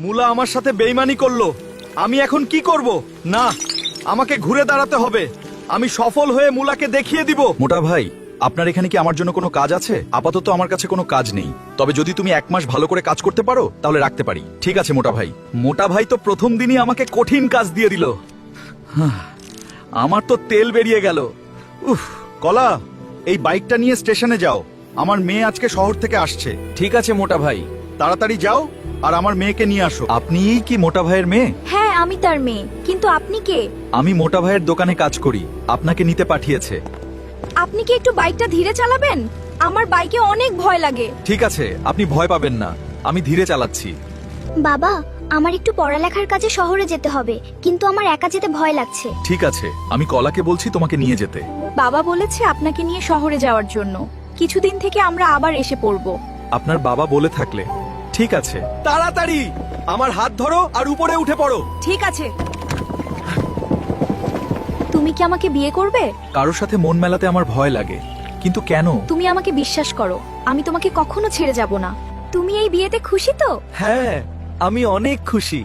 মুলা আমার সাথে বেইমানি করলো। আমি এখন কি করব? না, আমাকে ঘুরে দাঁড়াতে হবে। আমি সফল হয়ে মুলাকে দেখিয়ে দিব। মোটা ভাই, আপনার এখানে কি আমার জন্য কোনো কাজ আছে? আপাতত আমার কাছে কোনো কাজ নেই, তবে যদি তুমি 1 মাস ভালো করে কাজ করতে পারো তাহলে রাখতে পারি। ঠিক আছে মোটা ভাই। মোটা ভাই তো প্রথম দিনই আমাকে কঠিন কাজ দিয়ে দিল। আমার তো তেল বেরিয়ে গেল। উফ। কলা, এই বাইকটা নিয়ে স্টেশনে যাও। আমার মেয়ে আজকে শহর থেকে আসছে। ঠিক আছে মোটা ভাই। তাড়াতাড়ি যাও আর আমার মেয়েকে নিয়ে আসো। আপনিই কি মোটা ভাইয়ের মেয়ে? হ্যাঁ, আমি তার মেয়ে। কিন্তু আপনি কে? আমি মোটা ভাইয়ের দোকানে কাজ করি, আপনাকে নিতে পাঠিয়েছে। আপনি কি একটু বাইকটা ধীরে চালাবেন? আমার বাইকে অনেক ভয় লাগে। ঠিক আছে, আপনি ভয় পাবেন না, আমি ধীরে চালাচ্ছি। বাবা, আমার একটু পড়ালেখার কাজে শহরে যেতে হবে, কিন্তু আমার একা যেতে ভয় লাগছে। ঠিক আছে, আমি কলাকে বলছি তোমাকে নিয়ে যেতে। বাবা বলেছে আপনাকে নিয়ে শহরে যাওয়ার জন্য। কিছুদিন থেকে আমরা আবার এসে পড়ব। আপনার বাবা বলে থাকলে ঠিক আছে। তাড়াতাড়ি আমার হাত ধরো আর উপরে উঠে পড়ো। ঠিক আছে। তুমি কি আমাকে বিয়ে করবে? কারোর সাথে মন মেলাতে আমার ভয় লাগে, কিন্তু কেন? তুমি আমাকে বিশ্বাস করো, আমি তোমাকে কখনো ছেড়ে যাব না। তুমি এই বিয়েতে খুশি তো? হ্যাঁ, আমি অনেক খুশি।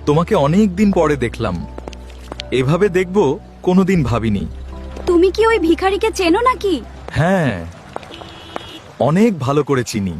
তোমাকে অনেক দিন পরে দেখলাম, এভাবে দেখবো কোনোদিন ভাবিনি। তুমি কি ওই ভিখারিকে চেনো নাকি? হ্যাঁ, অনেক ভালো করে চিনি।